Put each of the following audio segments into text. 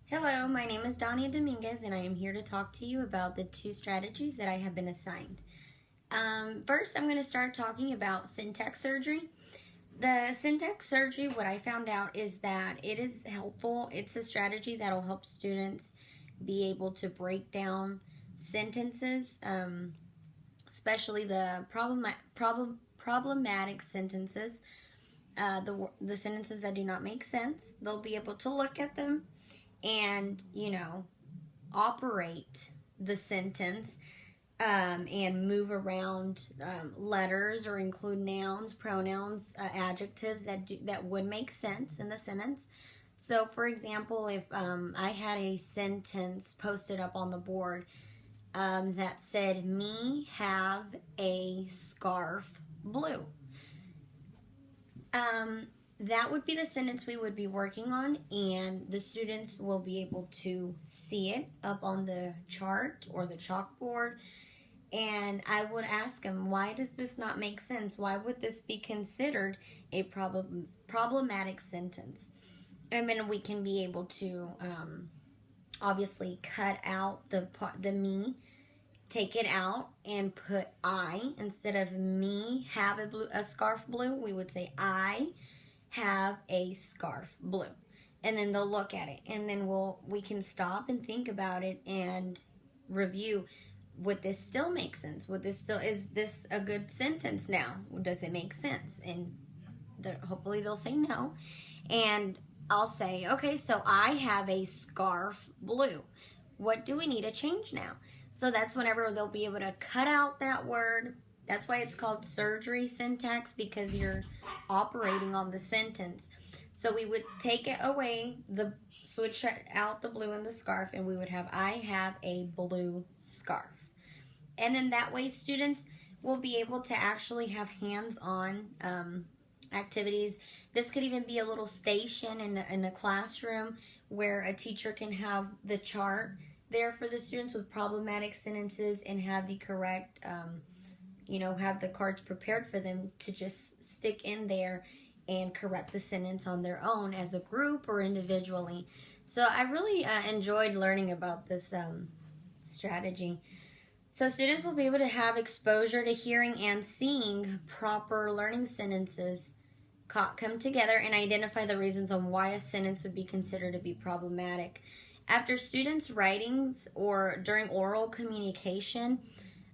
Hello, my name is Dania Dominguez, and I am here to talk to you about the two strategies that I have been assigned. First, I'm going to start talking about syntax surgery. The syntax surgery, what I found out is that it is helpful. It's a strategy that will help students be able to break down sentences, especially the problematic sentences, the sentences that do not make sense. They'll be able to look at them and operate the sentence, and move around letters or include nouns, pronouns, adjectives that would make sense in the sentence. So for example, if I had a sentence posted up on the board that said, "Me have a scarf blue," that would be the sentence we would be working on, and the students will be able to see it up on the chart or the chalkboard. And I would ask them, why does this not make sense? Why would this be considered a problematic sentence? And then we can be able to obviously cut out the me, take it out, and put I. Instead of "me have a scarf blue," we would say "I have a scarf blue," and then they'll look at it, and then we can stop and think about it and review. Would this still make sense? Is this a good sentence now? Does it make sense? And hopefully they'll say no, and I'll say, okay, so I have a scarf blue. What do we need to change now? So that's whenever they'll be able to cut out that word. That's why it's called surgery syntax, because you're operating on the sentence. So we would take it away, switch out the blue and the scarf, and we would have "I have a blue scarf." And then that way students will be able to actually have hands-on activities. This could even be a little station in a classroom where a teacher can have the chart there for the students with problematic sentences and have the correct have the cards prepared for them to just stick in there and correct the sentence on their own as a group or individually. So I really enjoyed learning about this strategy. So students will be able to have exposure to hearing and seeing proper learning sentences come together and identify the reasons on why a sentence would be considered to be problematic. After students' writings or during oral communication,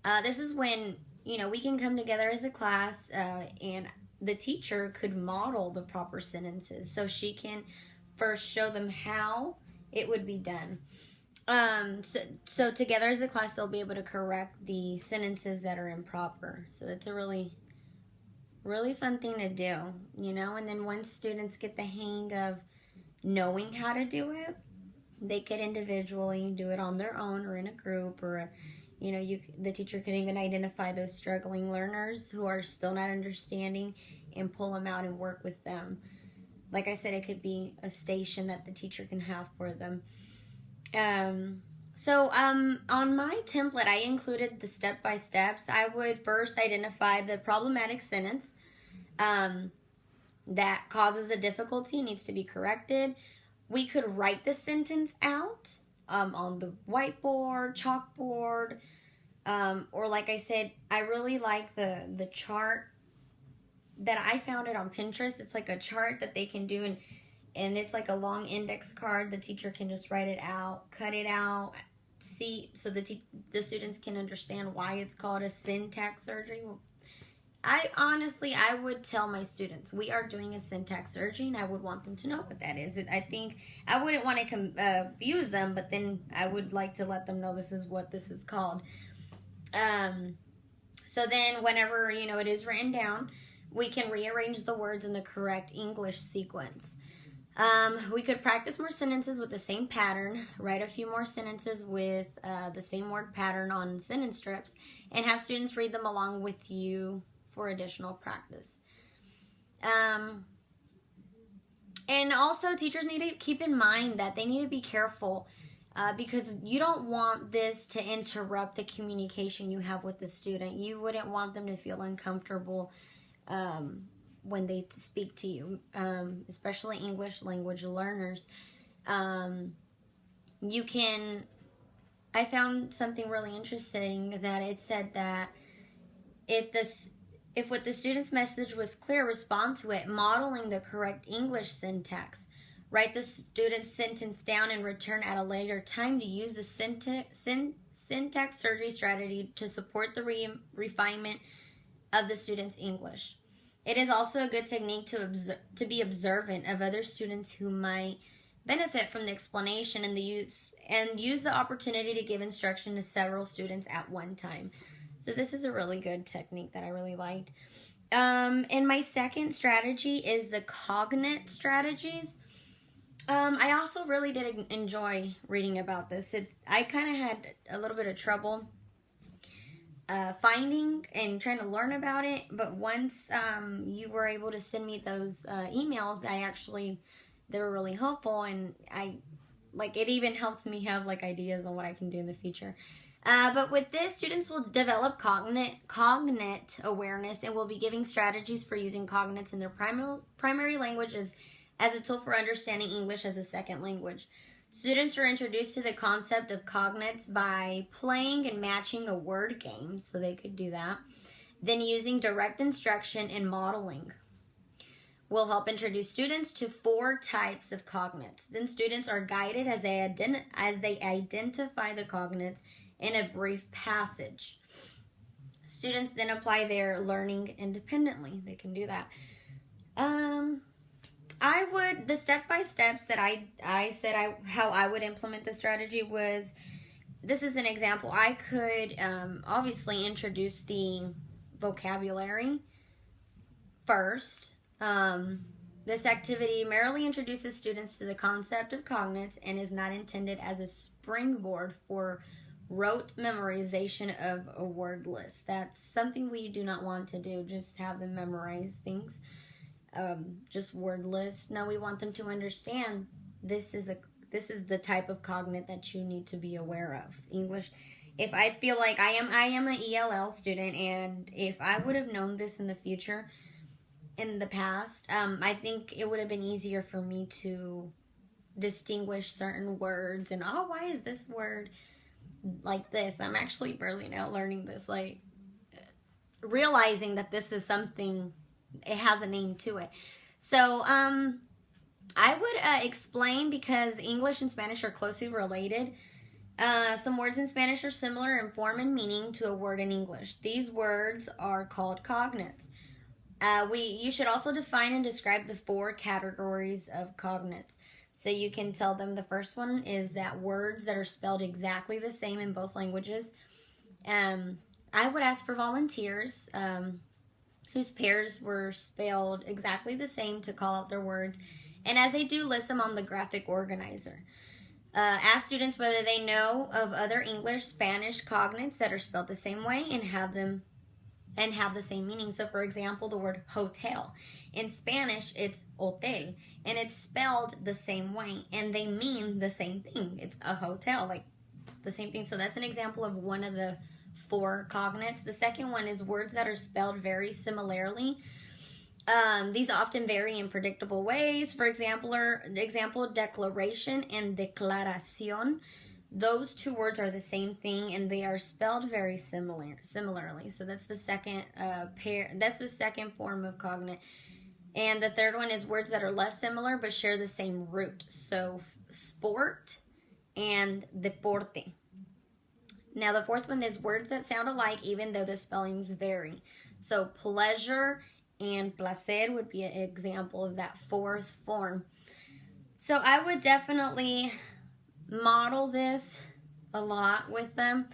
this is when we can come together as a class, and the teacher could model the proper sentences, so she can first show them how it would be done. So together as a class, they'll be able to correct the sentences that are improper. So that's a really, really fun thing to do, and then once students get the hang of knowing how to do it, they could individually do it on their own or in a group, or the teacher could even identify those struggling learners who are still not understanding and pull them out and work with them. Like I said, it could be a station that the teacher can have for them. On my template, I included the step-by-steps. I would first identify the problematic sentence that causes a difficulty, needs to be corrected. We could write the sentence out on the whiteboard, chalkboard, or like I said, I really like the chart that I found it on Pinterest. It's like a chart that they can do, and it's like a long index card. The teacher can just write it out, cut it out, see, so the students can understand why it's called a syntax surgery. I would tell my students, we are doing a syntax surgery, and I would want them to know what that is. I think I wouldn't want to confuse them, but then I would like to let them know this is what this is called. So then whenever, it is written down, we can rearrange the words in the correct English sequence. We could practice more sentences with the same pattern, write a few more sentences with the same word pattern on sentence strips, and have students read them along with you for additional practice. And also, teachers need to keep in mind that they need to be careful because you don't want this to interrupt the communication you have with the student. You wouldn't want them to feel uncomfortable when they speak to you, especially English language learners. you can, I found something really interesting that it said that if what the student's message was clear, respond to it, modeling the correct English syntax. Write the student's sentence down and return at a later time to use the syntax surgery strategy to support the refinement of the student's English. It is also a good technique to be observant of other students who might benefit from the explanation and use the opportunity to give instruction to several students at one time. So this is a really good technique that I really liked. And my second strategy is the cognate strategies. I also really did enjoy reading about this. I kind of had a little bit of trouble finding and trying to learn about it, but once you were able to send me those emails, they were really helpful, and it even helps me have ideas on what I can do in the future. But with this, students will develop cognate awareness and will be giving strategies for using cognates in their primary languages as a tool for understanding English as a second language. Students are introduced to the concept of cognates by playing and matching a word game, so they could do that. Then using direct instruction and modeling will help introduce students to 4 types of cognates. Then students are guided as they identify the cognates in a brief passage. Students then apply their learning independently. They can do that. The step-by-steps that I said how I would implement the strategy was, this is an example. I could obviously introduce the vocabulary first. This activity merely introduces students to the concept of cognates and is not intended as a springboard for rote memorization of a word list. That's something we do not want to do, just have them memorize things. Just word lists. No, we want them to understand this is the type of cognate that you need to be aware of. English. If I feel like I am an ELL student, and if I would have known this in the future, in the past, I think it would have been easier for me to distinguish certain words and why is this word like this? I'm actually barely now learning this, realizing that this is something. It has a name to it. So I would explain, because English and Spanish are closely related. Some words in Spanish are similar in form and meaning to a word in English. These words are called cognates. You should also define and describe the 4 categories of cognates. So you can tell them the first one is that words that are spelled exactly the same in both languages. I would ask for volunteers whose pairs were spelled exactly the same to call out their words. And as they do, list them on the graphic organizer. Ask students whether they know of other English, Spanish cognates that are spelled the same way and have the same meaning. So for example, the word hotel. In Spanish, it's hotel, and it's spelled the same way, and they mean the same thing. It's a hotel, the same thing. So that's an example of one of the 4 cognates. The second one is words that are spelled very similarly. These often vary in predictable ways. For example, declaration and declaración. Those 2 words are the same thing, and they are spelled very similarly. So that's the second That's the second form of cognate. And the third one is words that are less similar but share the same root. So sport and deporte. Now the fourth one is words that sound alike even though the spellings vary. So pleasure and placer would be an example of that 4th form. So I would definitely model this a lot with them,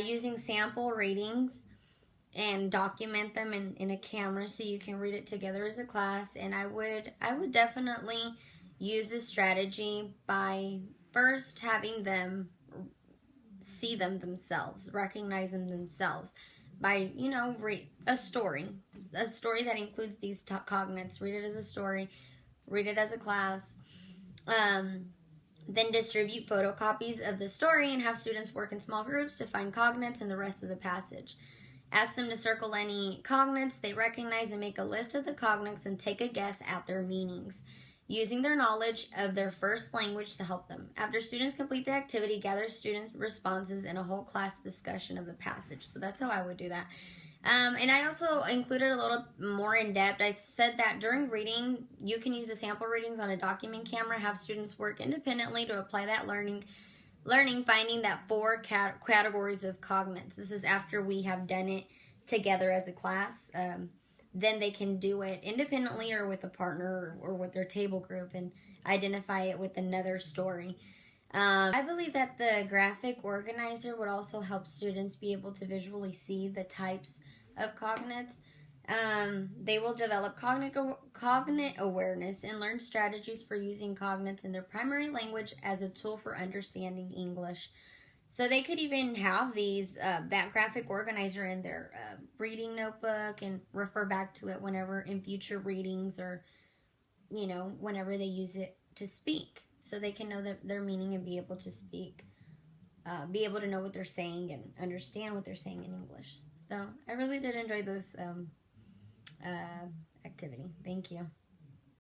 using sample readings, and document them in a camera so you can read it together as a class. And I would definitely use this strategy by first having them see them themselves, recognize them themselves by, read a story that includes these cognates. Read it as a story, read it as a class. Then distribute photocopies of the story and have students work in small groups to find cognates in the rest of the passage. Ask them to circle any cognates they recognize and make a list of the cognates and take a guess at their meanings. using their knowledge of their first language to help them. After students complete the activity, gather student responses in a whole class discussion of the passage. So that's how I would do that. And I also included a little more in depth. I said that during reading, you can use the sample readings on a document camera, have students work independently to apply that learning, finding that 4 categories of cognates. This is after we have done it together as a class. Then they can do it independently or with a partner or with their table group and identify it with another story. I believe that the graphic organizer would also help students be able to visually see the types of cognates. They will develop cognate awareness and learn strategies for using cognates in their primary language as a tool for understanding English. So they could even have these that graphic organizer in their reading notebook and refer back to it whenever in future readings or, whenever they use it to speak. So they can know their meaning and be able to speak, be able to know what they're saying and understand what they're saying in English. So I really did enjoy this activity. Thank you.